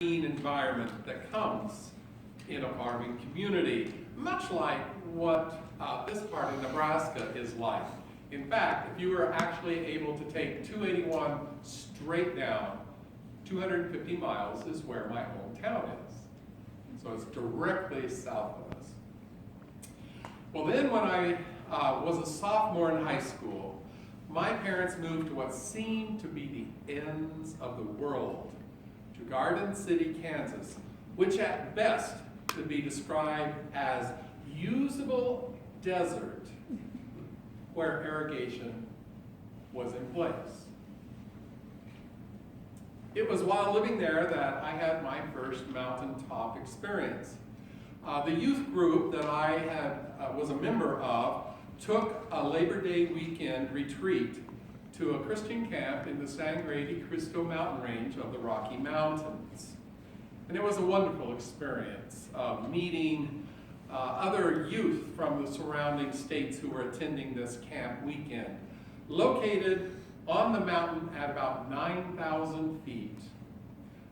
environment that comes in a farming community, much like what this part of Nebraska is like. In fact, if you were actually able to take 281 straight down, 250 miles is where my hometown is. So it's directly south of us. Well, then when I was a sophomore in high school, my parents moved to what seemed to be the ends of the world, to Garden City, Kansas, which at best could be described as usable desert where irrigation was in place. It was while living there that I had my first mountaintop experience. The youth group that I was a member of took a Labor Day weekend retreat to a Christian camp in the Sangre de Cristo mountain range of the Rocky Mountains. And it was a wonderful experience of meeting other youth from the surrounding states who were attending this camp weekend. Located on the mountain at about 9,000 feet,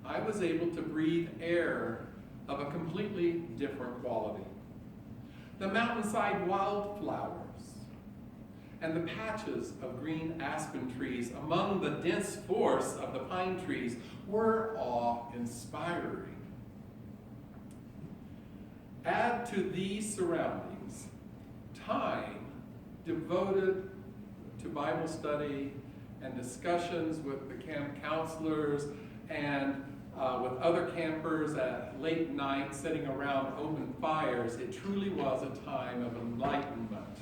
I was able to breathe air of a completely different quality. The mountainside wildflowers and the patches of green aspen trees among the dense forest of the pine trees were awe-inspiring. Add to these surroundings time devoted to Bible study and discussions with the camp counselors and with other campers at late night sitting around open fires. It truly was a time of enlightenment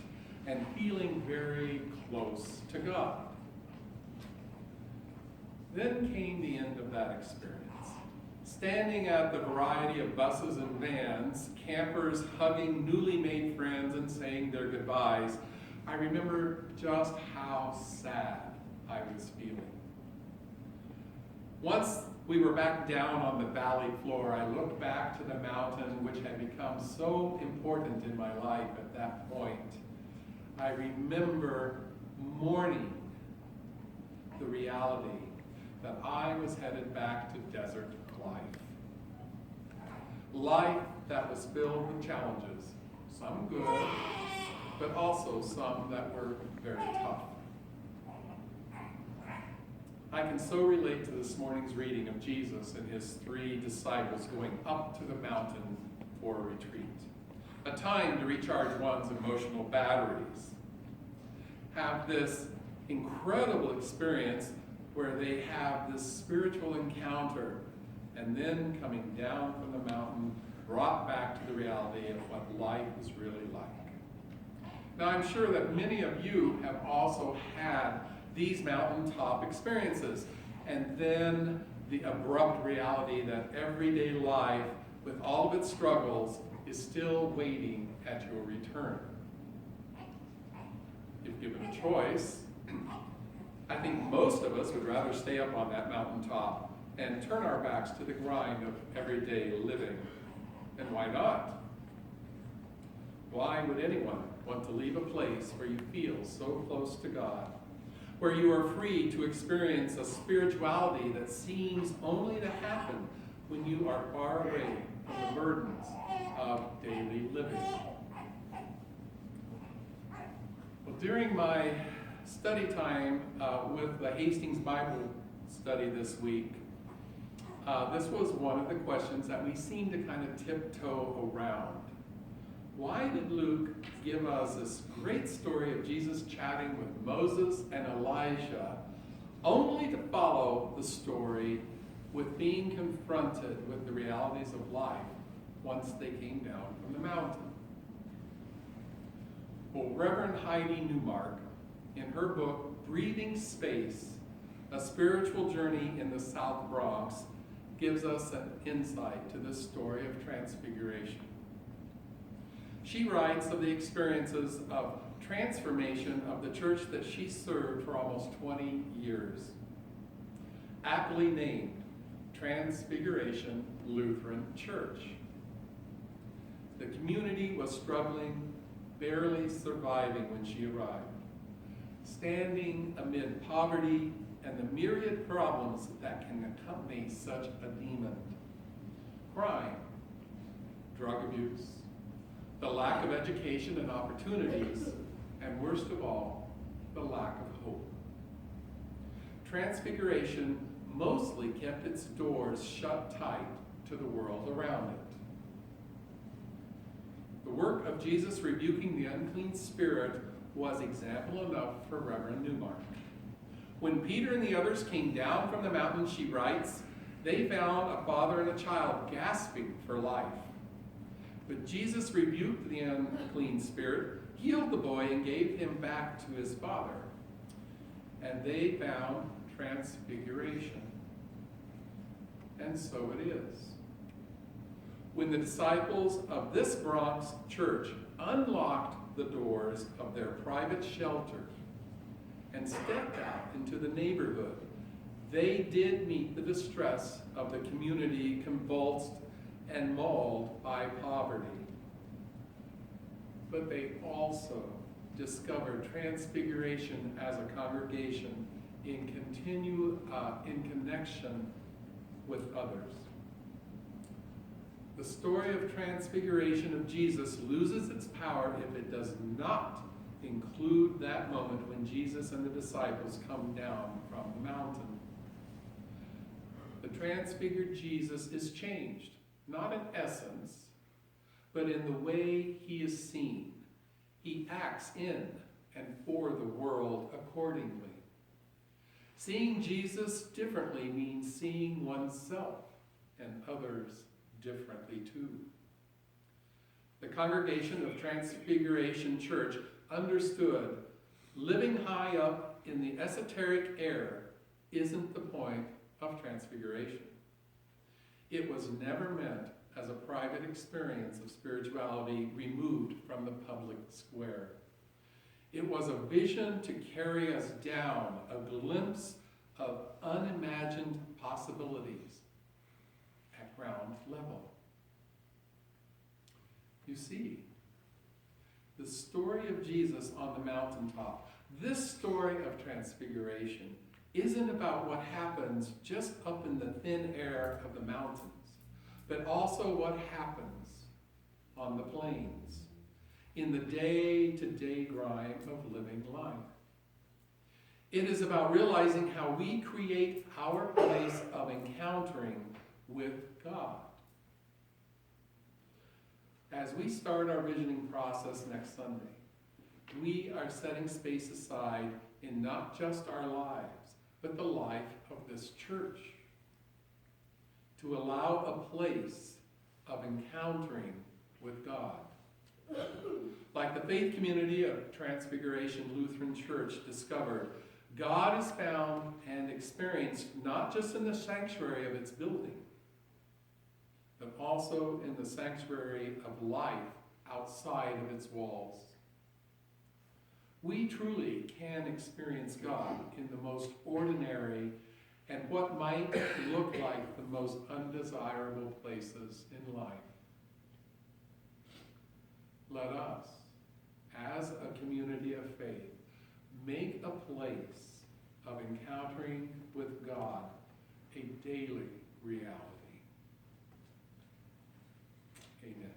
and feeling very close to God. Then came the end of that experience. Standing at the variety of buses and vans, campers hugging newly made friends and saying their goodbyes, I remember just how sad I was feeling. Once we were back down on the valley floor, I looked back to the mountain which had become so important in my life at that point. I remember mourning the reality that I was headed back to desert life. Life that was filled with challenges, some good, but also some that were very tough. I can so relate to this morning's reading of Jesus and his 3 disciples going up to the mountain for a retreat, a time to recharge one's emotional batteries, have this incredible experience where they have this spiritual encounter, and then coming down from the mountain, brought back to the reality of what life is really like. Now, I'm sure that many of you have also had these mountaintop experiences, and then the abrupt reality that everyday life, with all of its struggles, is still waiting at your return. If given a choice, I think most of us would rather stay up on that mountaintop and turn our backs to the grind of everyday living. And why not? Why would anyone want to leave a place where you feel so close to God, where you are free to experience a spirituality that seems only to happen when you are far away from the burdens of daily living? Well, during my study time with the Hastings Bible study this week, this was one of the questions that we seem to kind of tiptoe around. Why did Luke give us this great story of Jesus chatting with Moses and Elijah, only to follow the story with being confronted with the realities of life once they came down from the mountain? Well, Reverend Heidi Newmark, in her book, Breathing Space, A Spiritual Journey in the South Bronx, gives us an insight to this story of transfiguration. She writes of the experiences of transformation of the church that she served for almost 20 years. Aptly named Transfiguration Lutheran Church. The community was struggling, barely surviving when she arrived, standing amid poverty and the myriad problems that can accompany such a demon. abuse, the lack of education and opportunities, and worst of all, the lack of hope. Transfiguration mostly kept its doors shut tight to the world around it. The work of Jesus rebuking the unclean spirit was example enough for Reverend Newmark. When Peter and the others came down from the mountain, she writes, they found a father and a child gasping for life. But Jesus rebuked the unclean spirit, healed the boy, and gave him back to his father. And they found transfiguration. And so it is. When the disciples of this Bronx church unlocked the doors of their private shelter and stepped out into the neighborhood, they did meet the distress of the community convulsed and mauled by poverty. But they also discovered transfiguration as a congregation in connection with others. The story of transfiguration of Jesus loses its power if it does not include that moment when Jesus and the disciples come down from the mountain. The transfigured Jesus is changed, not in essence, but in the way he is seen. He acts in and for the world accordingly. Seeing Jesus differently means seeing oneself and others differently too. The congregation of Transfiguration Church understood living high up in the esoteric air isn't the point of transfiguration. It was never meant as a private experience of spirituality removed from the public square. It was a vision to carry us down, a glimpse of unimagined possibilities at ground level. You see, the story of Jesus on the mountaintop, this story of transfiguration, isn't about what happens just up in the thin air of the mountains, but also what happens on the plains, in the day-to-day grind of living life. It is about realizing how we create our place of encountering with God. As we start our visioning process next Sunday, we are setting space aside in not just our lives, but the life of this church, to allow a place of encountering with God. Like the faith community of Transfiguration Lutheran Church discovered, God is found and experienced not just in the sanctuary of its building, but also in the sanctuary of life outside of its walls. We truly can experience God in the most ordinary and what might look like the most undesirable places in life. Let us, as a community of faith, make a place of encountering with God a daily reality. Amen.